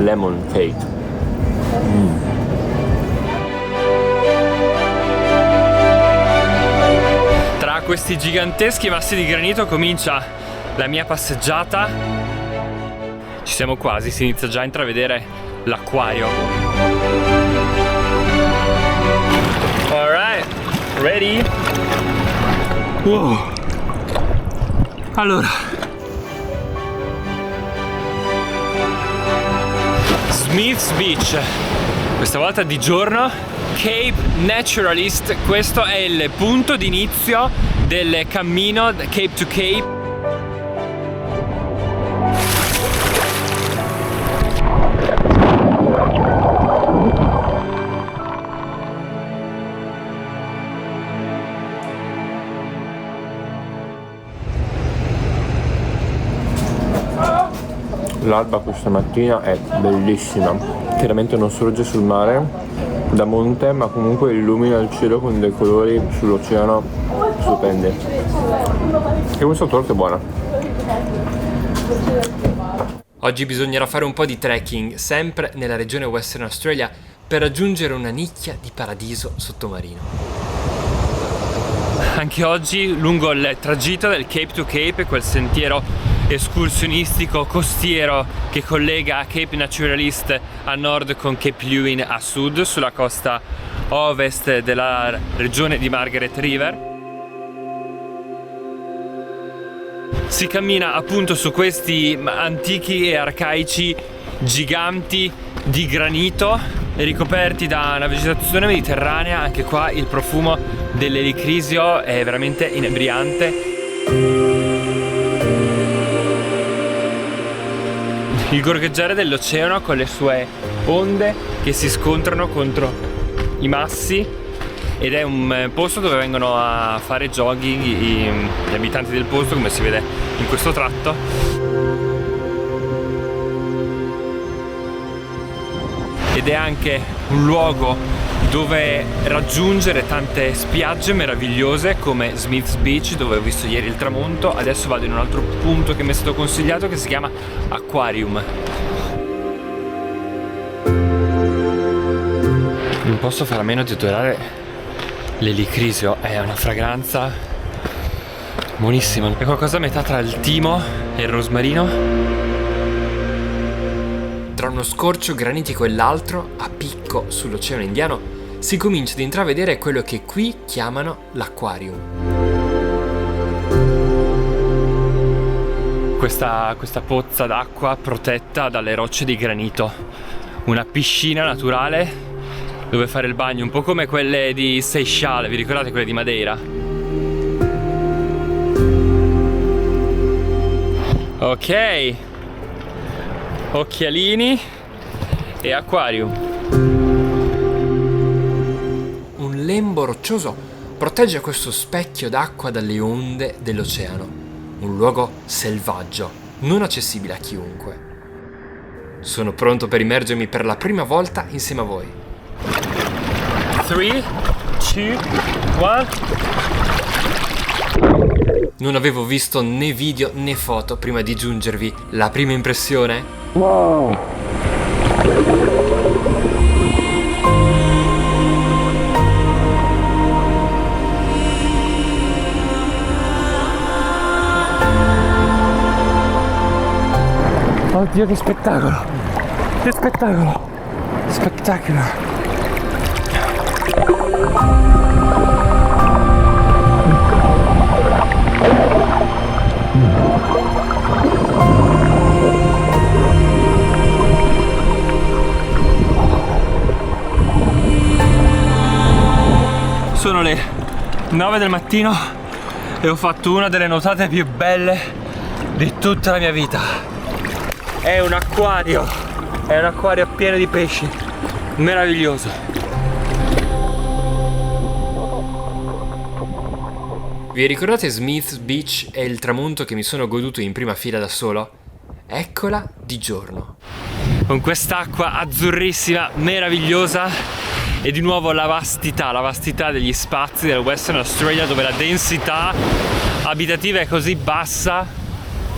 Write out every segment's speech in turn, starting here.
lemon cake. Tra questi giganteschi massi di granito comincia la mia passeggiata. Ci siamo quasi, si inizia già a intravedere l'acquario. Alright, ready? Wow. Allora, Smith's Beach, questa volta di giorno, Cape Naturalist. Questo è il punto d'inizio del cammino Cape to Cape. L'alba questa mattina è bellissima, chiaramente non sorge sul mare da monte, ma comunque illumina il cielo con dei colori sull'oceano stupendi. E questa torta è buona. Oggi bisognerà fare un po' di trekking, sempre nella regione Western Australia, per raggiungere una nicchia di paradiso sottomarino. Anche oggi, lungo il tragitto del Cape to Cape, quel sentiero escursionistico costiero che collega Cape Naturalist a nord con Cape Leeuwin a sud, sulla costa ovest della regione di Margaret River. Si cammina appunto su questi antichi e arcaici giganti di granito ricoperti da una vegetazione mediterranea. Anche qua il profumo dell'elicrisio è veramente inebriante. Il gorgheggiare dell'oceano con le sue onde che si scontrano contro i massi, ed è un posto dove vengono a fare jogging gli abitanti del posto, come si vede in questo tratto. Ed è anche un luogo dove raggiungere tante spiagge meravigliose come Smith's Beach, dove ho visto ieri il tramonto. Adesso vado in un altro punto che mi è stato consigliato, che si chiama Aquarium. Non posso fare a meno di odorare l'elicrisio, è una fragranza buonissima, è qualcosa a metà tra il timo e il rosmarino. Tra uno scorcio granitico e l'altro, a picco sull'Oceano Indiano, si comincia ad intravedere quello che qui chiamano l'acquarium. Questa pozza d'acqua protetta dalle rocce di granito, una piscina naturale dove fare il bagno, un po' come quelle di Seychelles, vi ricordate quelle di Madeira? Ok, occhialini e acquarium. Un lembo roccioso protegge questo specchio d'acqua dalle onde dell'oceano, un luogo selvaggio, non accessibile a chiunque. Sono pronto per immergermi per la prima volta insieme a voi. 3, 2, 1. Non avevo visto né video né foto prima di giungervi. La prima impressione? Wow! Oddio, che spettacolo! Che spettacolo! Spettacolo! Sono le 9 del mattino e ho fatto una delle nuotate più belle di tutta la mia vita. È un acquario pieno di pesci, meraviglioso. Vi ricordate Smith's Beach e il tramonto che mi sono goduto in prima fila da solo? Eccola di giorno, con quest'acqua azzurrissima, meravigliosa. E di nuovo la vastità degli spazi del Western Australia, dove la densità abitativa è così bassa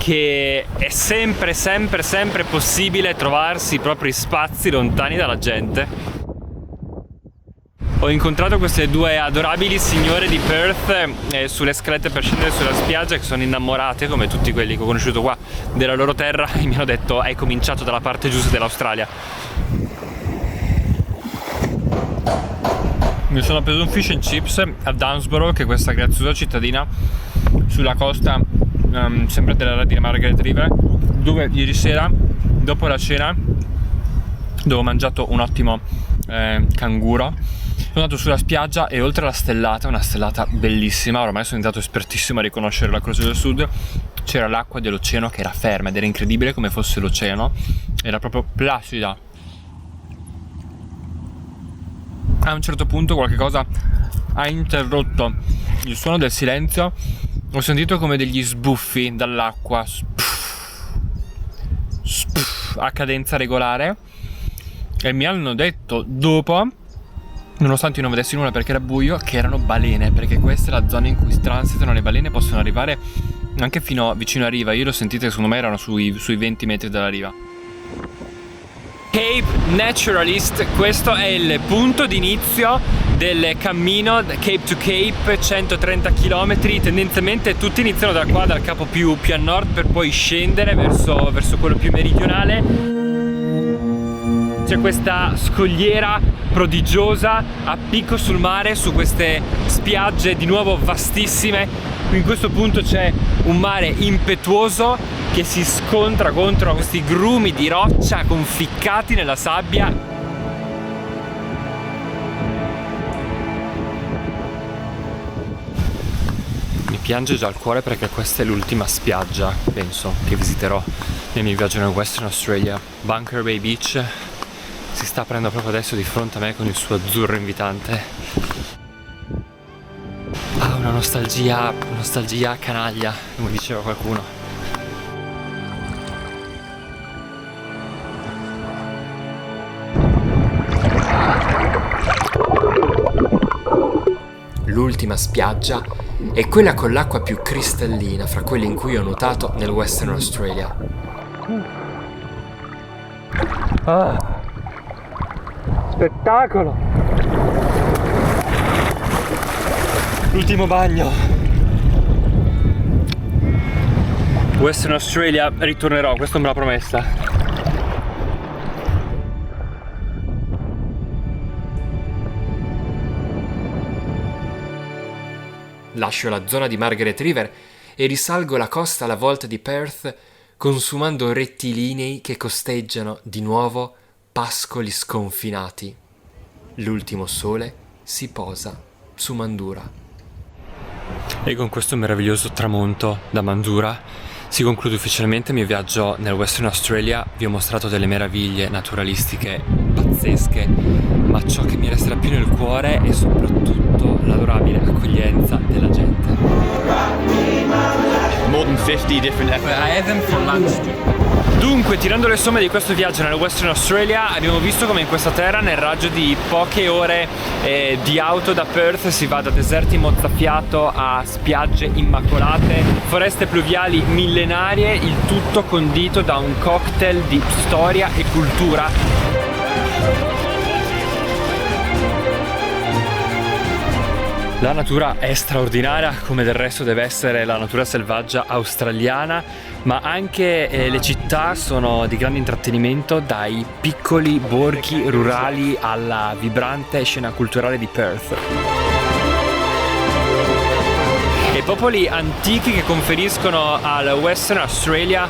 che è sempre possibile trovarsi i propri spazi lontani dalla gente. Ho incontrato queste due adorabili signore di Perth sulle scalette per scendere sulla spiaggia, che sono innamorate, come tutti quelli che ho conosciuto qua, della loro terra, e mi hanno detto hai cominciato dalla parte giusta dell'Australia. Mi sono preso un fish and chips a Dunsborough, che è questa graziosa cittadina sulla costa sempre della di Margaret River, dove ieri sera dopo la cena, dove ho mangiato un ottimo canguro, sono andato sulla spiaggia e oltre alla stellata, una stellata bellissima, ormai sono diventato espertissimo a riconoscere la Croce del Sud, c'era l'acqua dell'oceano che era ferma ed era incredibile come fosse l'oceano, era proprio placida. A un certo punto qualche cosa ha interrotto il suono del silenzio, ho sentito come degli sbuffi dall'acqua a cadenza regolare e mi hanno detto dopo, nonostante io non vedessi nulla perché era buio, che erano balene, perché questa è la zona in cui transitano le balene, possono arrivare anche fino vicino a riva. Io l'ho sentito, secondo me erano sui 20 metri dalla riva. Cape Naturalist, questo è il punto d'inizio del cammino Cape to Cape, 130 km, tendenzialmente tutti iniziano da qua, dal capo più a nord, per poi scendere verso quello più meridionale. C'è questa scogliera prodigiosa a picco sul mare, su queste spiagge di nuovo vastissime. In questo punto c'è un mare impetuoso che si scontra contro questi grumi di roccia conficcati nella sabbia. Mi piange già il cuore perché questa è l'ultima spiaggia, penso, che visiterò nel mio viaggio nel Western Australia. Bunker Bay Beach si sta aprendo proprio adesso di fronte a me con il suo azzurro invitante. Ah, una nostalgia canaglia, come diceva qualcuno. L'ultima spiaggia è quella con l'acqua più cristallina fra quelle in cui ho nuotato nel Western Australia. Ah, spettacolo! L'ultimo bagno. Western Australia ritornerò, questa me l'ha promessa. Lascio la zona di Margaret River e risalgo la costa alla volta di Perth, consumando rettilinei che costeggiano di nuovo pascoli sconfinati. L'ultimo sole si posa su Mandurah. E con questo meraviglioso tramonto da Mandurah si conclude ufficialmente il mio viaggio nel Western Australia. Vi ho mostrato delle meraviglie naturalistiche pazzesche, ma ciò che mi resterà più nel cuore è soprattutto l'adorabile accoglienza della gente. More than 50 different efforts. I had them for lunch. Dunque, tirando le somme di questo viaggio nel Western Australia, abbiamo visto come in questa terra, nel raggio di poche ore di auto da Perth, si va da deserti mozzafiato a spiagge immacolate, foreste pluviali millenarie, il tutto condito da un cocktail di storia e cultura. La natura è straordinaria, come del resto deve essere la natura selvaggia australiana, ma anche le città sono di grande intrattenimento, dai piccoli borghi rurali alla vibrante scena culturale di Perth. E popoli antichi che conferiscono al Western Australia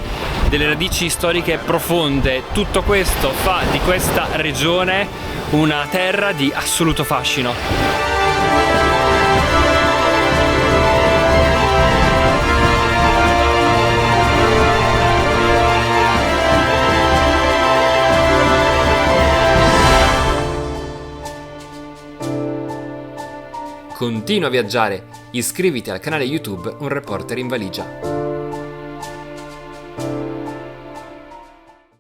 delle radici storiche profonde. Tutto questo fa di questa regione una terra di assoluto fascino. Continua a viaggiare, iscriviti al canale YouTube Un Reporter in Valigia.